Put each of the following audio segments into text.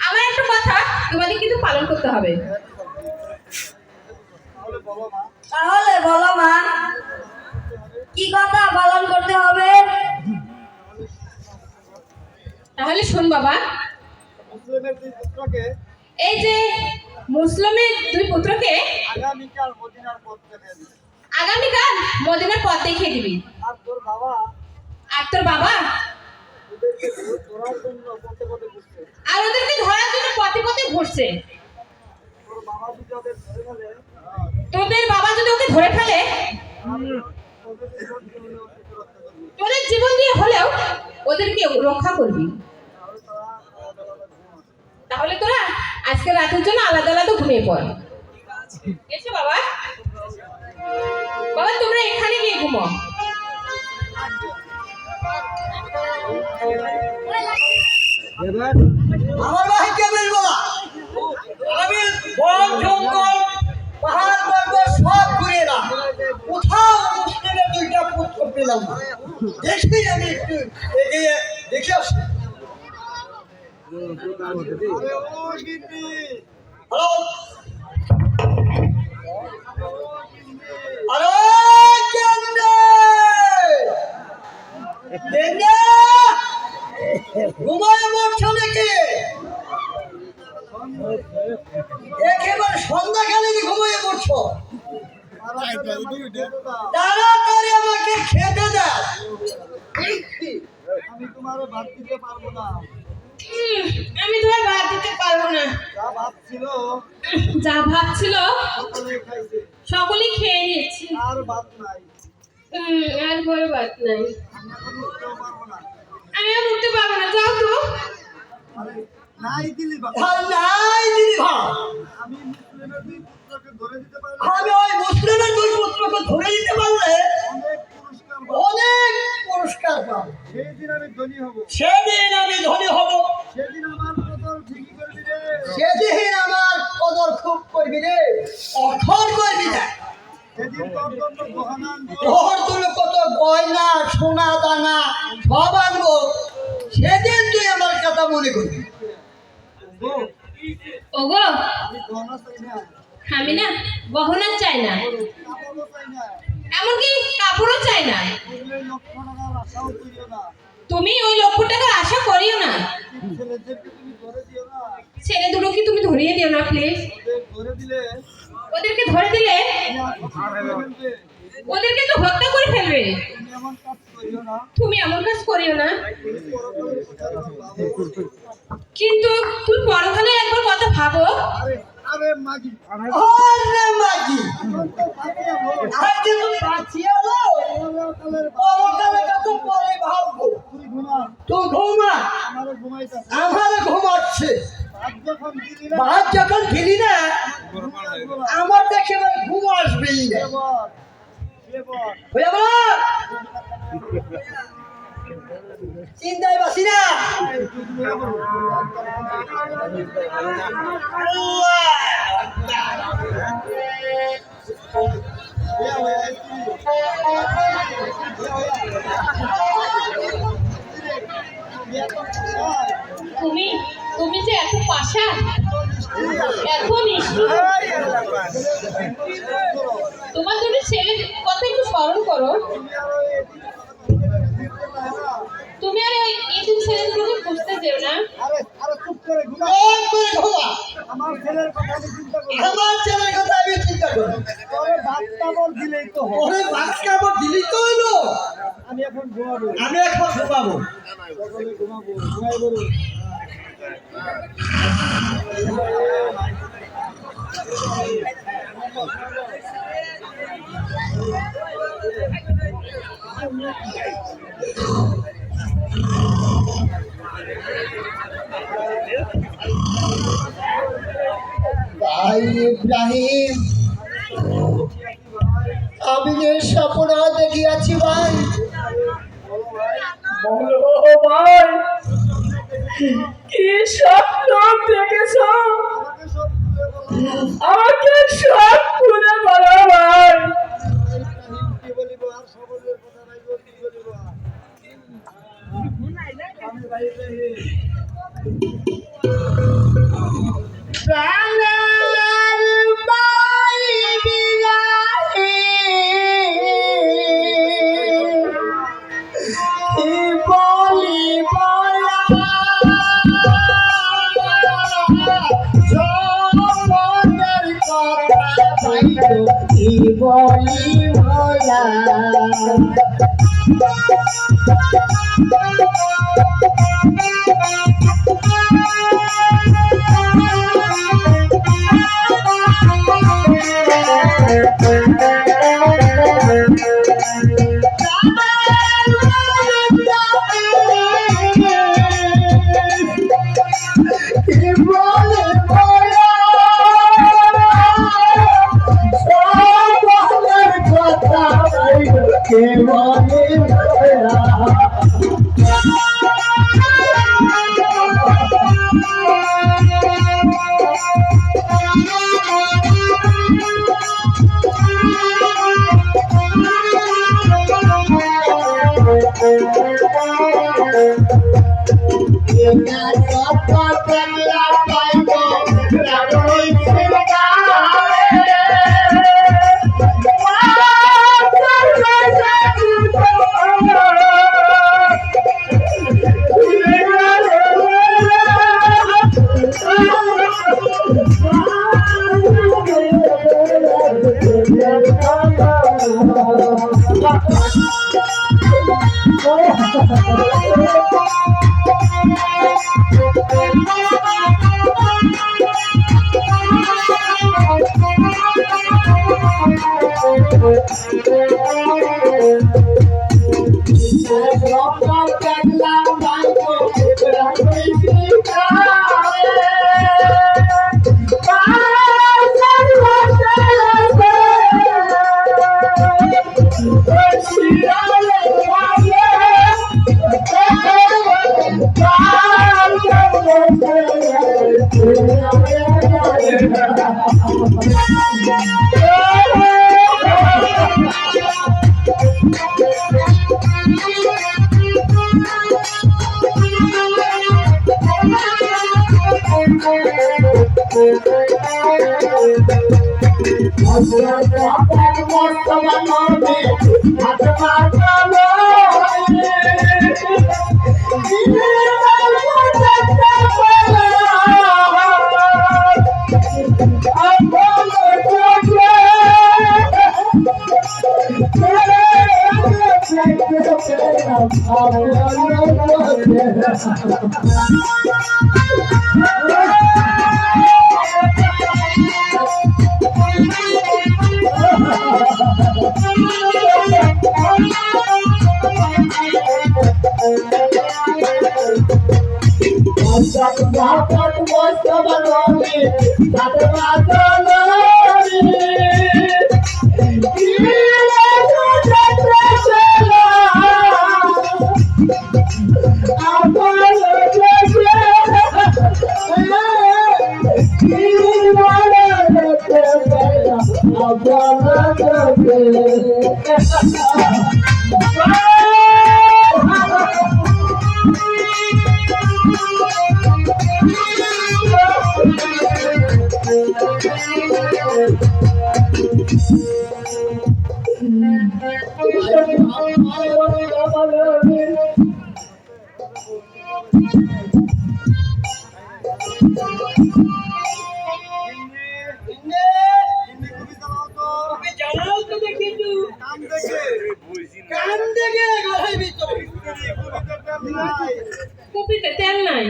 আমার একটা কথা তোমাদের কিন্তু পালন করতে হবে। তাহলে বলো মা, কি কথা পালন করতে হবে? তাহলে শোন বাবা, এই যে মুসলিমের দুই পুত্রকে আগামীকাল মদিনার পথ দেখিয়ে দিবি। আর তোর বাবা আর ওদেরকে ধরার জন্য পথে পথে ঘুরছে। তোদের বাবা যদি ওকে ধরে ফেলে, তোদের জীবন দিয়ে হলেও ওদেরকে রক্ষা করবি। তাহলে তোরা আজকে রাতের জন্য আলাদা আলাদা ঘুমিয়ে পড়। এসো বাবা, বাবা তোমরা এখানে গিয়ে ঘুমাও। আমার ভাইকে বলবো না, আমি বন জঙ্গল পাহাড় পর্বত সব ঘুরে এলাম, কোথাও মুসলিমের দুইটা পুত্র পেলাম না। দেখি আমি একটু এগিয়ে দেখে আসি। হ্যালো, আরে ঘুমায় মরছো নাকি? একেবারে সন্ধ্যাকালে ঘুমিয়ে পড়ছো। তাড়াতাড়ি আমাকে খেতে দাও। আমি তোমার ভাত দিতে পারবো না। আমি তোমার ভাত দিতে পারবো না। যা ভাত ছিল সকলেই খেয়ে নিয়েছি। আর ভাত নাই। আর বড় ভাত নাই। আমি আর উঠতে পারবো না। যাও তো। নাই দিলি ভাত। নাই দিদি ভাই, আমি মুসলিমের দুই পুত্রকে ধরে দিতে পারলে, আমি ওই মুসলিমের দুই পুত্রকে ধরে দিতে পারলে অনেক পুরস্কার পাবো। অনেক পুরস্কার পাবো। সেদিন আমি ধনী হব। সেদিন আমি ধনী হব। সেদিন আমার কদর ঠিকই করবি রে। সেদিন আমার কদর খুব করবি রে, অক্ষর করবি না। সেদিন তোর জন্য গহনা আনবো। তোর তুলে কত গয়না সোনা দানা সব আনবো, সেদিন তুই আমার কথা মনে করবি। ওগো, আমি গহনা চাই না, আমি না গহনা চাই না, কাপড়ও চাই না, এমনকি কাপড়ও চাই না। এগুলো লক্ষ টাকার আশাও করিও না। তুমি ওই লক্ষ টাকার আশা করিও না। ছেলেদেরকে তুমি ধরে দিও না। ছেলে দুটোকে তুমি ধরিয়ে দিও না প্লিজ। ওদের ধরে দিলে ওদেরকে ধরে দিলে ফেলবে। ওদেরকে তো হত্যা করে ফেলবে। তুমি এমন কাজ করিও না। তুমি এমন কাজ করিও না। তুমি পরকালের কথা ভাবো। কিন্তু তুমি পরকালে একবার কথা ভাবো। আরে আরে মাগি, আরে মাগি, এখন তো ভাবিয়া হলো। আজকে তো বাঁচিয়ে এলো, পরকালের পরকালের কথা পরে ভাববো। তুই ঘুমা, তুই ঘুমা, আমারও ঘুমাইতে আমারও ঘুমাচ্ছে। ভাত যখন দিলি না, ভাত যখন খেলি না, ঘুমাবো না। আমার দেখে এবার ঘুম আসবেই না। এবার, এবার হয়ে বল, চিন্তায় বাসি না। তুমি তুমি যে এত পাশা, এত নিষ্ঠুর, তোমার দুটো ছেলের কথা একটু স্মরণ করো। তুমি আর ওই এতিম ছেলেগুলোকে খুঁজতে যেও না। আরে আরে চুপ করে ঘুমা। করে ঘুমা, আমার ছেলের কথা আমি চিন্তা করি। আমার ছেলের কথা আমি চিন্তা করি। তোরে ভাত কাপড় দিলেই তো হয়। ওরে ভাত কাপড় দিলি তো হইলো। আমি এখন ঘুমাবো। আমি এখন ঘুমাবো। সকলে ঘুমাবো, ঘুমাই বলো। ভাই ইব্রাহিম, আমি যে স্বপ্ন দেখিয়াছি ভাই। বলো ভাই, কি স্বপ্ন দেখেছ? আমাকে সব খুলে বলো। আমাকে সব খুলে বলো ভাই। কি বলিব আর সকলের কথা নাই, কি বলিব? আমি ভাই প্রাণের বাইরে কি বলিব জগতের কথা বাইরে কি বলিব কপিতে তেল নাই।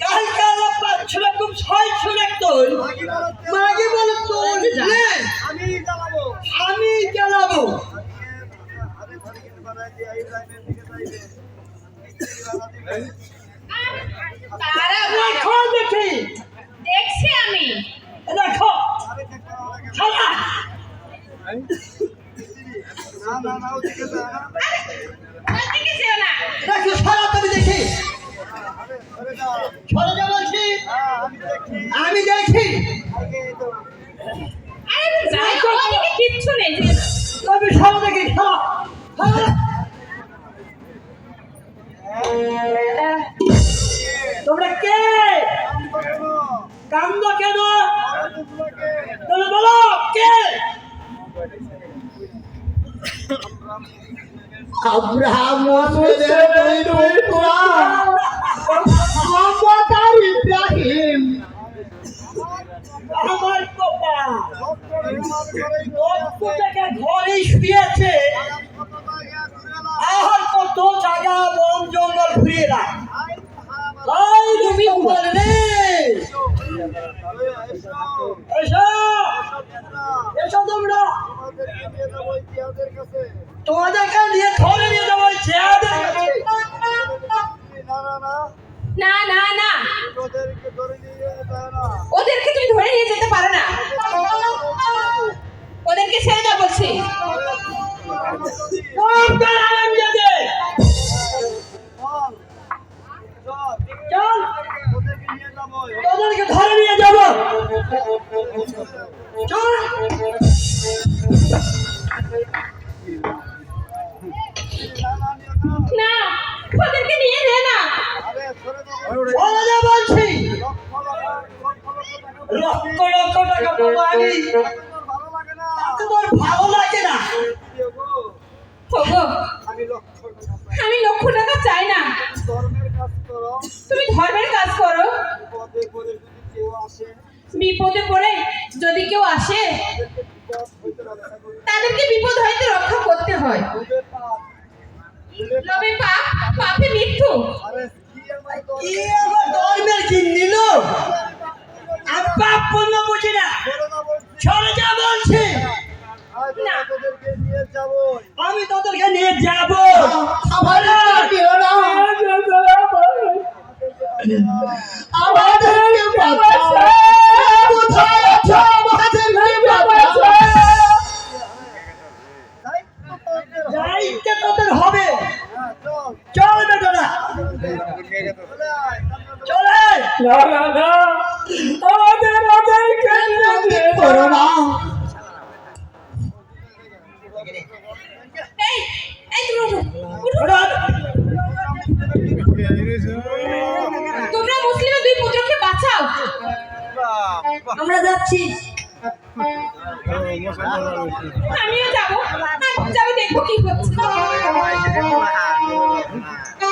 কালকে আল্লাহ 500 রকম 600 রাখতন মাগি বলে তোর আমি জ্বালাবো তারা রাখো দেখি দেখছি আমি। রাখো খালা ওদিকে যেও না। রাখো সারা তুমি দেখি সরে যা বলছি আমি দেখি আরে যাই হোক, ওদিকে কিচ্ছু নেই। তবে সব দেখি খাওয়া তোমরা কে কান্দ কেন তুমি বলো কে আব্রাহাম মোহাম্মদের দুই পুরা মোহাম্মদ আর ইব্রাহিম আমার কপা লোকটাকে ঘরেই শুয়েছে আর কত জায়গা বন জঙ্গল ঘুরিয়ে রাখ তুমি বললে এসো এসো তোমরা তোমাদেরকে নিয়ে ধরে নিয়ে যাবো চেয়াদের কাছে না না না, ওদেরকে ধরে নিয়ে যেতে হয় না। ওদেরকে তুমি ধরে নিয়ে যেতে পারো না, ওদেরকে ছেড়ে দাও বলছি। তোমরা আরামজাদে চল ওদেরকে নিয়ে যাবো। তোদেরকে ধরে নিয়ে যাবো চল না, ওদেরকে নিয়ে দে না। আরে ধরে যাবো। চলে যা বলছি লক্ষ লক্ষ লক্ষ টাকা, লক্ষ লক্ষ টাকা। লক্ষ টাকা পাবো আমি ভালো লাগে না। তোর ভালো লাগে না দিয়ে গো, ওগো, আমি লক্ষ টাকা পাই। আমি লক্ষ টাকা চাই না, ধর্মের কাজ করো, তুমি ধর্মের কাজ করো। পদে করে যদি কেউ আসে বিপদে পড়ে যদি কেউ আসে তাদেরকে বিপদ হইতে রক্ষা করতে তাদেরকে বিপদ হইতে রক্ষা করতে হয়। হয়। লোভে পাপ, লোভে পাপ। লোভে পাপ, পাপে মৃত্যু। আরে কি আমার কি ধর্মের- আমার ধর্মের কি নিল আমি পাপ পূর্ণ বুঝি না ধরে না বলছি। চলে যা বলছি আজ না। তোদেরকে নিয়ে যাবোই। আমি তোদেরকে নিয়ে যাবো আমাদেরকে ওরা আমাদেরকে বাঁচাও কোথায় আছো আমাদেরকে বাঁচাও দায়িত্ব তোদের হবে। যাইতে তোদের হবে হ্যাঁ, চল। চল বেটারা চলে আয়। চলে করো না এই এই তুমি উঠো, উঠো। ওরা তোমরা মুসলিমের দুই পুত্রকে বাঁচাও। আমরা যাচ্ছি। আমিও যাবো, দেখবো কি হচ্ছে।